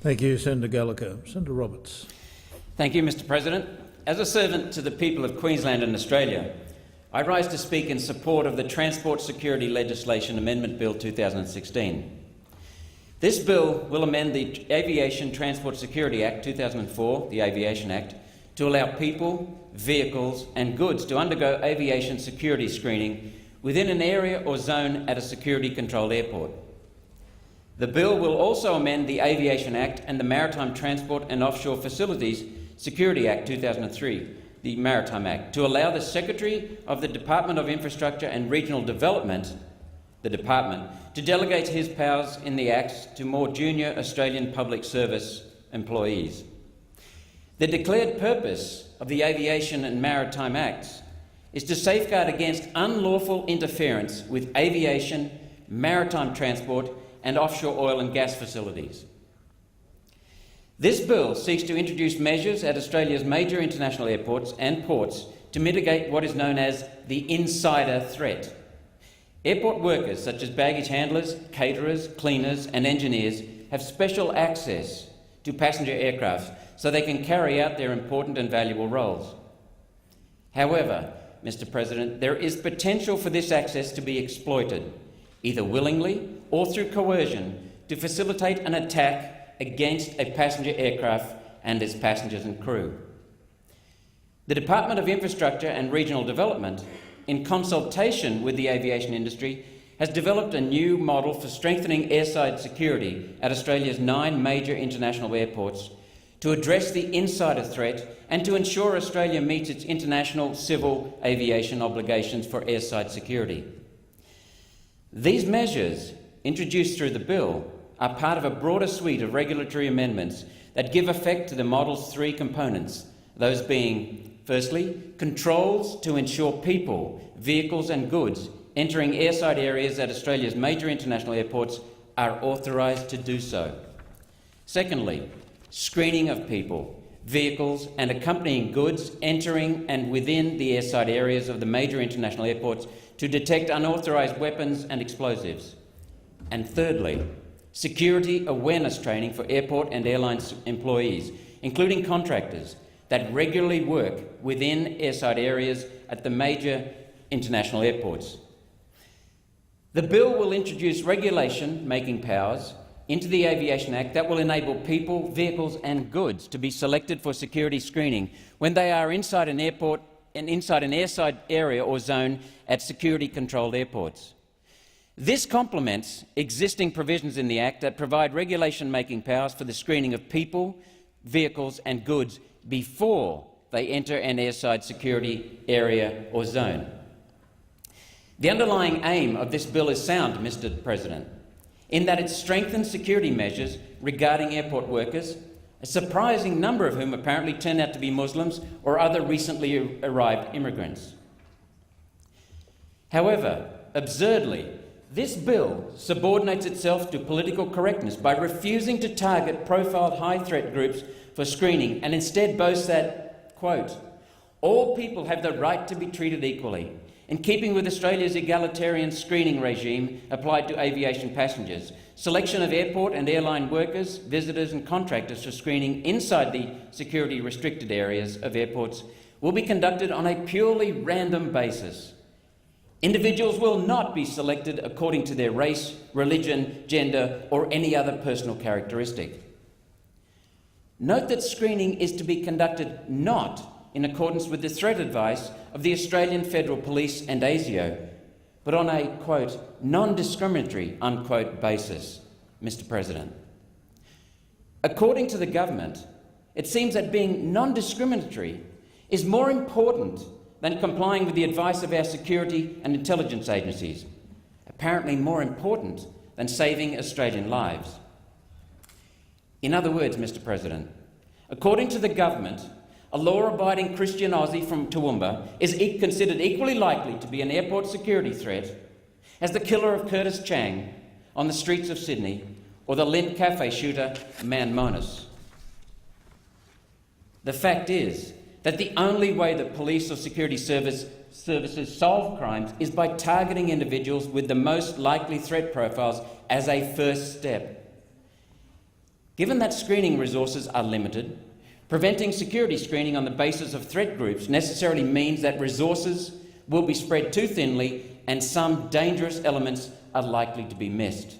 Thank you, Senator Gallagher. Senator Roberts. Thank you, Mr President. As a servant to the people of Queensland and Australia, I rise to speak in support of the Transport Security Legislation Amendment Bill 2016. This bill will amend the Aviation Transport Security Act 2004, the Aviation Act, to allow people, vehicles and goods to undergo aviation security screening within an area or zone at a security-controlled airport. The bill will also amend the Aviation Act and the Maritime Transport and Offshore Facilities Security Act 2003, the Maritime Act, to allow the Secretary of the Department of Infrastructure and Regional Development, the Department, to delegate his powers in the Acts to more junior Australian public service employees. The declared purpose of the Aviation and Maritime Acts is to safeguard against unlawful interference with aviation, maritime transport and offshore oil and gas facilities. This bill seeks to introduce measures at Australia's major international airports and ports to mitigate what is known as the insider threat. Airport workers such as baggage handlers, caterers, cleaners and engineers have special access to passenger aircraft so they can carry out their important and valuable roles. However, Mr President, there is potential for this access to be exploited, either willingly or through coercion, to facilitate an attack against a passenger aircraft and its passengers and crew. The Department of Infrastructure and Regional Development, in consultation with the aviation industry, has developed a new model for strengthening airside security at Australia's 9 major international airports to address the insider threat and to ensure Australia meets its international civil aviation obligations for airside security. These measures, introduced through the bill, are part of a broader suite of regulatory amendments that give effect to the model's 3 components, those being, firstly, controls to ensure people, vehicles and goods entering airside areas at Australia's major international airports are authorised to do so. Secondly, screening of people, vehicles and accompanying goods entering and within the airside areas of the major international airports to detect unauthorised weapons and explosives. And thirdly, security awareness training for airport and airline employees, including contractors, that regularly work within airside areas at the major international airports. The bill will introduce regulation-making powers into the Aviation Act that will enable people, vehicles and goods to be selected for security screening when they are inside an airport and inside an airside area or zone at security-controlled airports. This complements existing provisions in the Act that provide regulation-making powers for the screening of people, vehicles and goods before they enter an airside security area or zone. The underlying aim of this bill is sound, Mr President, in that it strengthens security measures regarding airport workers, a surprising number of whom apparently turn out to be Muslims or other recently arrived immigrants. However, absurdly, this bill subordinates itself to political correctness by refusing to target profiled high-threat groups for screening and instead boasts that, quote, all people have the right to be treated equally, in keeping with Australia's egalitarian screening regime applied to aviation passengers. Selection of airport and airline workers, visitors and contractors for screening inside the security-restricted areas of airports will be conducted on a purely random basis. Individuals will not be selected according to their race, religion, gender or any other personal characteristic. Note that screening is to be conducted not in accordance with the threat advice of the Australian Federal Police and ASIO, but on a, quote, non-discriminatory, unquote, basis, Mr President. According to the government, it seems that being non-discriminatory is more important than complying with the advice of our security and intelligence agencies, apparently more important than saving Australian lives. In other words, Mr President, according to the government, a law-abiding Christian Aussie from Toowoomba is considered equally likely to be an airport security threat as the killer of Curtis Chang on the streets of Sydney or the Lint Cafe shooter Man Monis. The fact is that the only way that police or security services solve crimes is by targeting individuals with the most likely threat profiles as a first step. Given that screening resources are limited, preventing security screening on the basis of threat groups necessarily means that resources will be spread too thinly and some dangerous elements are likely to be missed.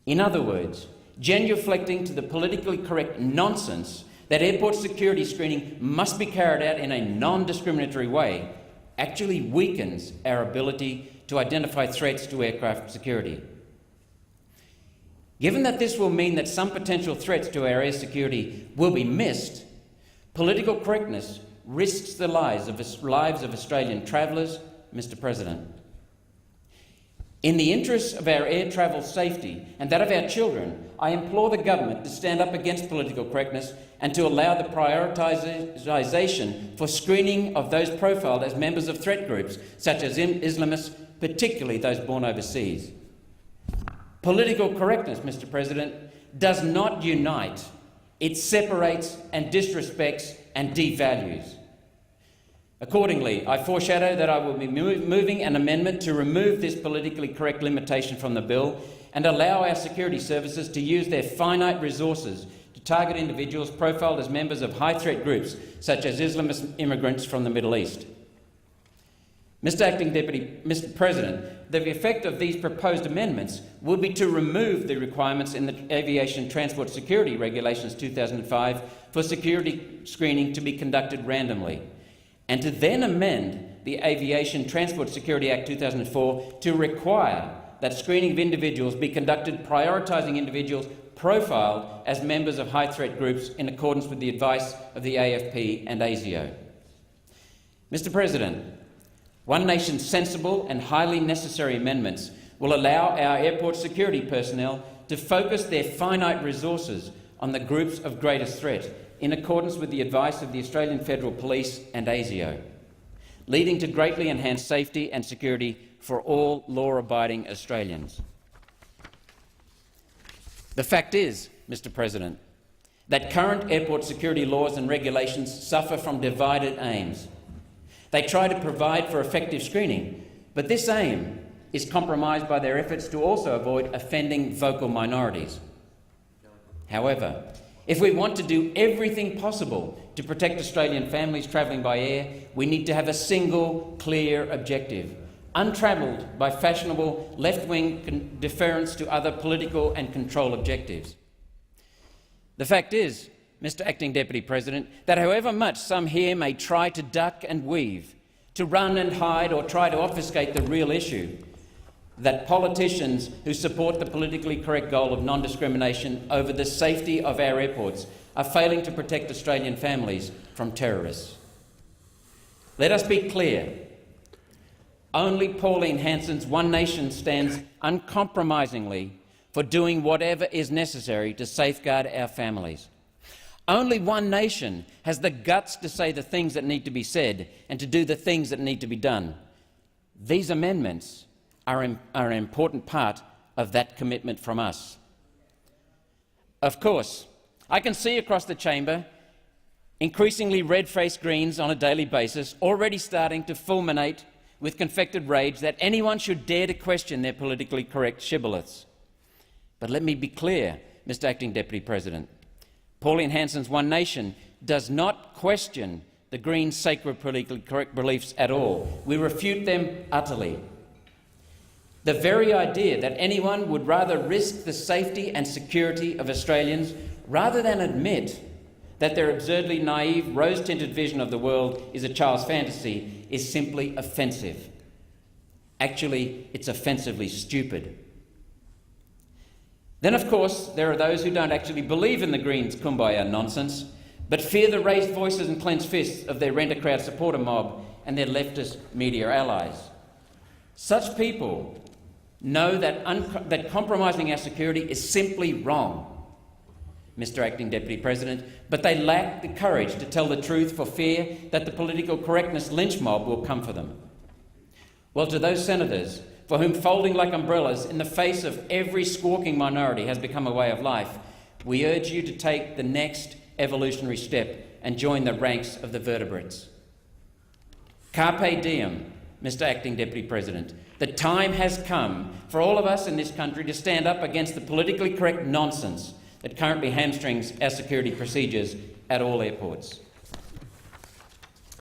In other words, genuflecting to the politically correct nonsense that airport security screening must be carried out in a non-discriminatory way actually weakens our ability to identify threats to aircraft security. Given that this will mean that some potential threats to our air security will be missed, political correctness risks the lives of Australian travellers, Mr. President. In the interests of our air travel safety and that of our children, I implore the government to stand up against political correctness and to allow the prioritisation for screening of those profiled as members of threat groups, such as Islamists, particularly those born overseas. Political correctness, Mr. President, does not unite. It separates and disrespects and devalues. Accordingly, I foreshadow that I will be moving an amendment to remove this politically correct limitation from the bill and allow our security services to use their finite resources to target individuals profiled as members of high-threat groups, such as Islamist immigrants from the Middle East. Mr. President, the effect of these proposed amendments will be to remove the requirements in the Aviation Transport Security Regulations 2005 for security screening to be conducted randomly, and to then amend the Aviation Transport Security Act 2004 to require that screening of individuals be conducted prioritising individuals profiled as members of high-threat groups in accordance with the advice of the AFP and ASIO. Mr. President, One Nation's sensible and highly necessary amendments will allow our airport security personnel to focus their finite resources on the groups of greatest threat in accordance with the advice of the Australian Federal Police and ASIO, leading to greatly enhanced safety and security for all law-abiding Australians. The fact is, Mr. President, that current airport security laws and regulations suffer from divided aims. They try to provide for effective screening, but this aim is compromised by their efforts to also avoid offending vocal minorities. However, if we want to do everything possible to protect Australian families travelling by air, we need to have a single, clear objective, untrammelled by fashionable left-wing deference to other political and control objectives. The fact is, Mr. Acting Deputy President, that however much some here may try to duck and weave, to run and hide or try to obfuscate the real issue, that politicians who support the politically correct goal of non-discrimination over the safety of our airports are failing to protect Australian families from terrorists. Let us be clear. Only Pauline Hanson's One Nation stands uncompromisingly for doing whatever is necessary to safeguard our families. Only One Nation has the guts to say the things that need to be said and to do the things that need to be done. These amendments are an important part of that commitment from us. Of course, I can see across the chamber increasingly red-faced Greens on a daily basis already starting to fulminate with confected rage that anyone should dare to question their politically correct shibboleths. But let me be clear, Mr. Acting Deputy President. Pauline Hanson's One Nation does not question the Greens' sacred politically correct beliefs at all. We refute them utterly. The very idea that anyone would rather risk the safety and security of Australians rather than admit that their absurdly naive, rose-tinted vision of the world is a child's fantasy is simply offensive. Actually, it's offensively stupid. Then, of course, there are those who don't actually believe in the Greens' kumbaya nonsense, but fear the raised voices and clenched fists of their rent-a-crowd supporter mob and their leftist media allies. Such people know that compromising our security is simply wrong, Mr. Acting Deputy President, but they lack the courage to tell the truth for fear that the political correctness lynch mob will come for them. Well, to those senators for whom folding like umbrellas in the face of every squawking minority has become a way of life, we urge you to take the next evolutionary step and join the ranks of the vertebrates. Carpe diem, Mr. Acting Deputy President. The time has come for all of us in this country to stand up against the politically correct nonsense It currently hamstrings our security procedures at all airports.